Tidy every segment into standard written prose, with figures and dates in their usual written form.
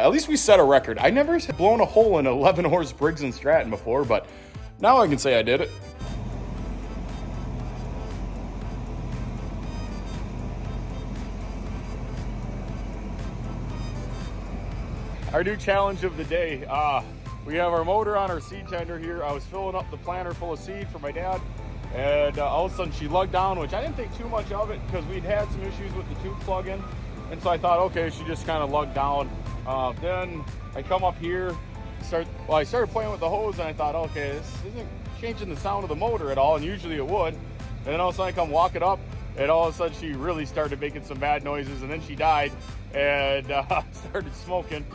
at least we set a record. I never blown a hole in an 11 horse Briggs & Stratton before, but now I can say I did it. Our new challenge of the day. We have our motor on our seed tender here. I was filling up the planter full of seed for my dad, and all of a sudden she lugged down, which I didn't think too much of it because we'd had some issues with the tube plug-in. And so I thought, okay, she just kind of lugged down. Then I come up here, I started playing with the hose, and I thought, okay, this isn't changing the sound of the motor at all, and usually it would. And then all of a sudden I come walk it up, and all of a sudden she really started making some bad noises, and then she died and started smoking.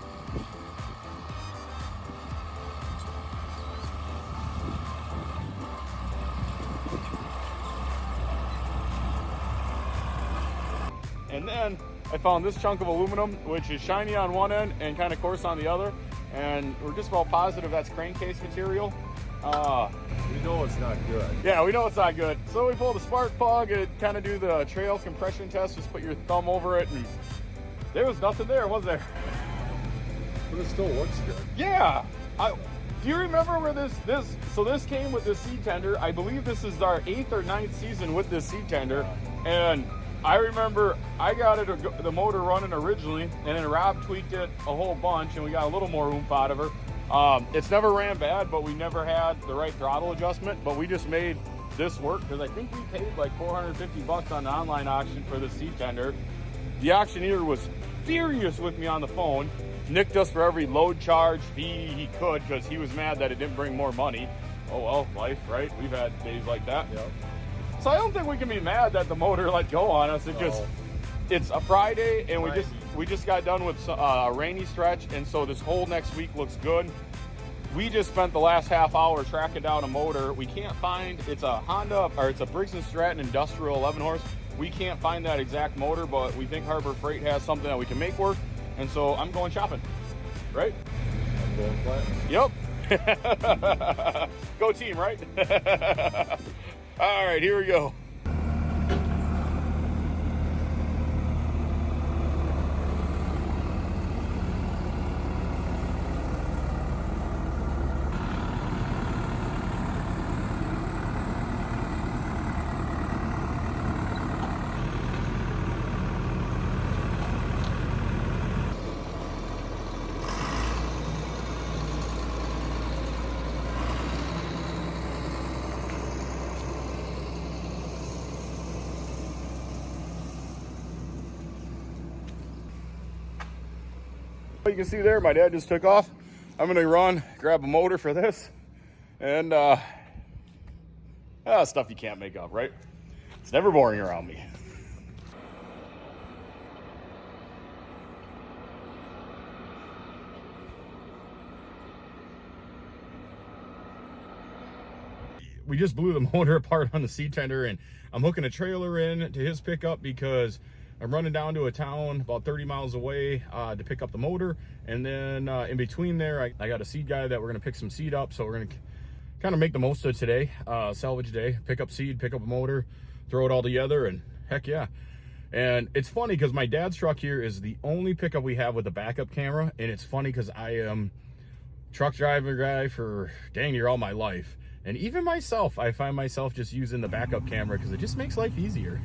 And then I found this chunk of aluminum, which is shiny on one end and kind of coarse on the other. And we're just about positive that's crankcase material. We know it's not good. Yeah, we know it's not good. So we pull the spark plug and kind of do the trail compression test. Just put your thumb over it, and there was nothing there, was there? But it still looks good. Yeah. Do you remember where this came with this seed tender? I believe this is our 8th or 9th season with this seed tender. And I remember I got the motor running originally, and then Rob tweaked it a whole bunch, and we got a little more oomph out of her. It's never ran bad, but we never had the right throttle adjustment. But we just made this work because I think we paid like $450 on the online auction for the seed tender. The auctioneer was furious with me on the phone, nicked us for every load charge fee he could because he was mad that it didn't bring more money. Oh well, life, right? We've had days like that. Yep. So I don't think we can be mad that the motor let go on us. It's a Friday, and we just got done with a rainy stretch, and so this whole next week looks good. We just spent the last half hour tracking down a motor. We can't find, it's a Honda, or it's a Briggs & Stratton Industrial 11 horse. We can't find that exact motor, but we think Harbor Freight has something that we can make work, and so I'm going shopping, right? I'm going flat. Yep. Go team, right? All right, here we go. You can see there, my dad just took off. I'm gonna run, grab a motor for this, and stuff you can't make up, right? It's never boring around me. We just blew the motor apart on the seed tender, and I'm hooking a trailer in to his pickup because I'm running down to a town about 30 miles away to pick up the motor. And then in between there, I got a seed guy that we're gonna pick some seed up. So we're gonna kind of make the most of today, salvage day, pick up seed, pick up a motor, throw it all together, and heck yeah. And it's funny because my dad's truck here is the only pickup we have with a backup camera. And it's funny because I am truck driving guy for dang near all my life. And even myself, I find myself just using the backup camera because it just makes life easier.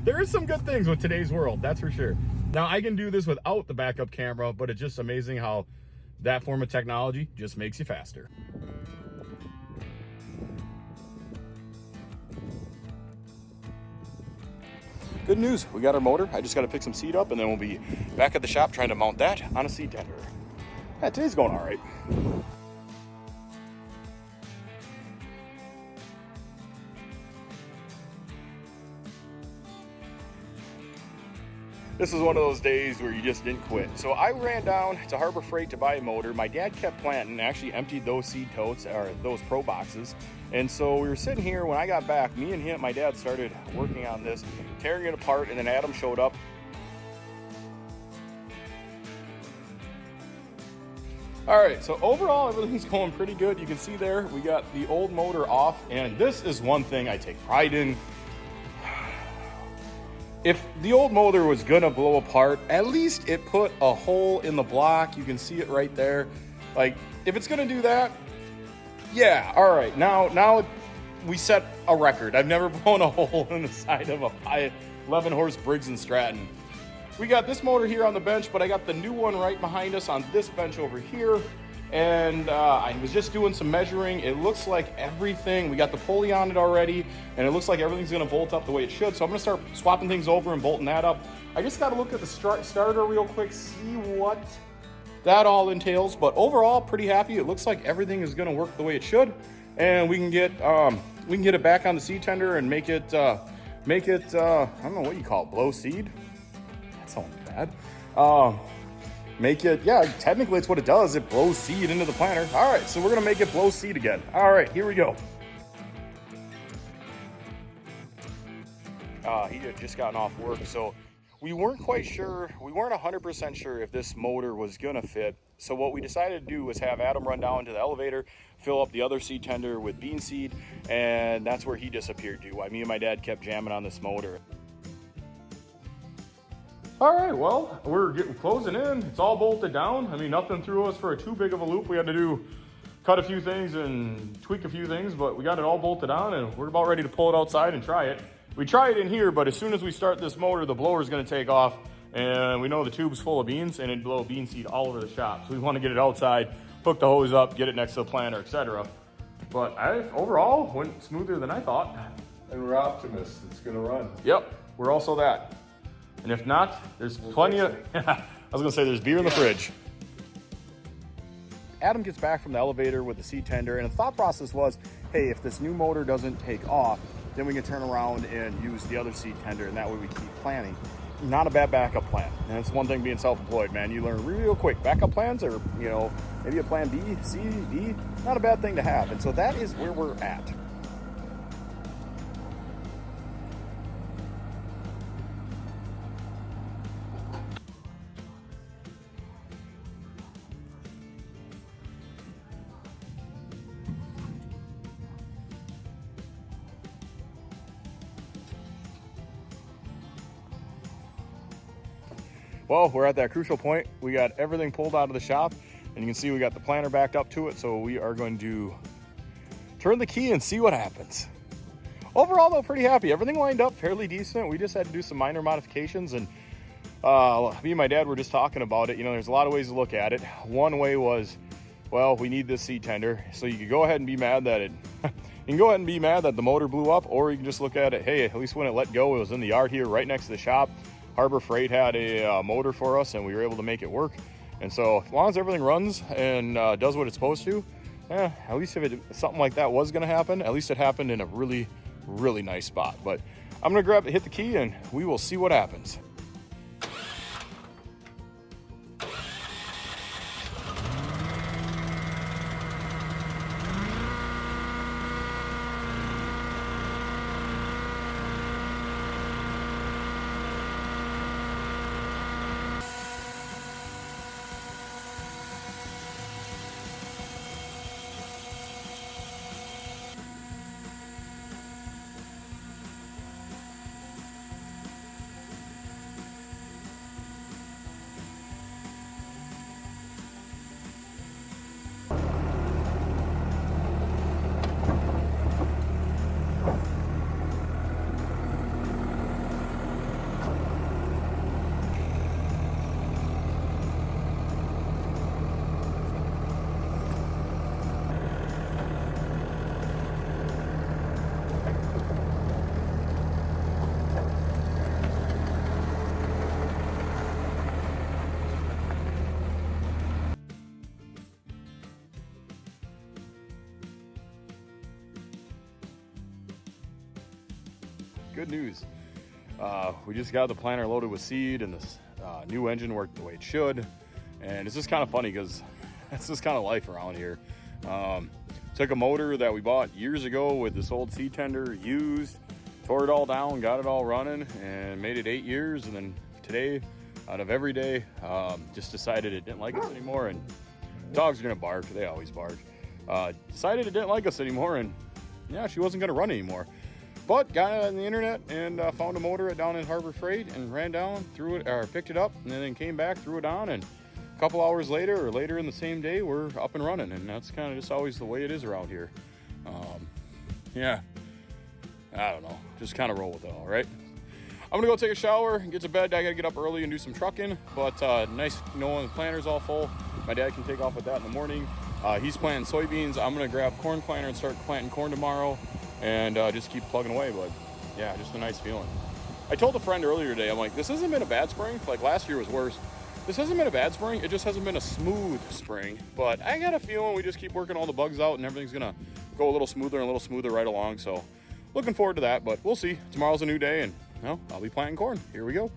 There is some good things with today's world, that's for sure. Now, I can do this without the backup camera, but it's just amazing how that form of technology just makes you faster. Good news, we got our motor. I just got to pick some seed up, and then we'll be back at the shop trying to mount that on a seed tender. Yeah, today's going all right. This is one of those days where you just didn't quit. So I ran down to Harbor Freight to buy a motor. My dad kept planting, actually emptied those seed totes, or those pro boxes. And so we were sitting here. When I got back, me and him, my dad started working on this, tearing it apart, and then Adam showed up. All right, so overall, everything's going pretty good. You can see there, we got the old motor off, and this is one thing I take pride in. if the old motor was gonna blow apart, at least it put a hole in the block. You can see it right there. Like, if it's gonna do that, yeah, all right. Now we set a record. I've never blown a hole in the side of a 11 horse Briggs & Stratton. We got this motor here on the bench, but I got the new one right behind us on this bench over here. And I was just doing some measuring. It looks like everything, we got the pulley on it already, and it looks like everything's gonna bolt up the way it should. So I'm gonna start swapping things over and bolting that up. I just gotta look at the starter real quick, see what that all entails. But overall, pretty happy. It looks like everything is gonna work the way it should. And we can get it back on the seed tender and make it, I don't know what you call it, blow seed? That sounds bad. Make it, yeah, technically it's what it does. It blows seed into the planter. All right, so we're gonna make it blow seed again. All right, here we go. He had just gotten off work, so we weren't quite sure, we weren't 100% sure if this motor was gonna fit. So what we decided to do was have Adam run down to the elevator, fill up the other seed tender with bean seed, and that's where he disappeared to. Me and my dad kept jamming on this motor. All right, well, we're closing in. It's all bolted down. I mean, nothing threw us for too big of a loop. We had to cut a few things and tweak a few things, but we got it all bolted on and we're about ready to pull it outside and try it. We try it in here, but as soon as we start this motor, the blower is gonna take off, and we know the tube's full of beans and it'd blow bean seed all over the shop. So we wanna get it outside, hook the hose up, get it next to the planter, etc. But overall went smoother than I thought. And we're optimists it's gonna run. Yep, we're also that. And if not, there's plenty of, I was gonna say there's beer in the fridge. Adam gets back from the elevator with the seed tender, and the thought process was, hey, if this new motor doesn't take off, then we can turn around and use the other seed tender, and that way we keep planning. Not a bad backup plan. And it's one thing being self-employed, man. You learn real quick. Backup plans are, maybe a plan B, C, D, not a bad thing to have. And so that is where we're at. Well, we're at that crucial point. We got everything pulled out of the shop, and you can see we got the planter backed up to it, so we are going to turn the key and see what happens. Overall, though, pretty happy. Everything lined up fairly decent. We just had to do some minor modifications, and me and my dad were just talking about it. There's a lot of ways to look at it. One way was, well, we need this seed tender, so you could go ahead and be mad that the motor blew up, or you can just look at it, hey, at least when it let go, it was in the yard here right next to the shop. Harbor Freight had a motor for us, and we were able to make it work. And so as long as everything runs and does what it's supposed to, at least if something like that was gonna happen, at least it happened in a really, really nice spot. But I'm gonna hit the key, and we will see what happens. Good news. We just got the planter loaded with seed, and this new engine worked the way it should. And it's just kind of funny because it's just kind of life around here. Took a motor that we bought years ago with this old seed tender, used, tore it all down, got it all running, and made it 8 years. And then today, out of every day, just decided it didn't like us anymore. And dogs are gonna bark, they always bark. Decided it didn't like us anymore, and yeah, she wasn't gonna run anymore. But got on the internet and found a motor down at Harbor Freight and ran down, threw it, or picked it up, and then came back, threw it on, and a couple hours later or later in the same day, we're up and running. And that's kind of just always the way it is around here. Yeah, I don't know, just kind of roll with it all, right? I'm gonna go take a shower and get to bed. I gotta get up early and do some trucking, but nice knowing the planter's all full. My dad can take off with that in the morning. He's planting soybeans. I'm gonna grab corn planter and start planting corn tomorrow and just keep plugging away. But yeah, just a nice feeling. I told a friend earlier today, I'm like, this hasn't been a bad spring. Like last year was worse. This hasn't been a bad spring. It just hasn't been a smooth spring. But I got a feeling we just keep working all the bugs out and everything's gonna go a little smoother right along. So looking forward to that, but we'll see. Tomorrow's a new day and well, I'll be planting corn. Here we go.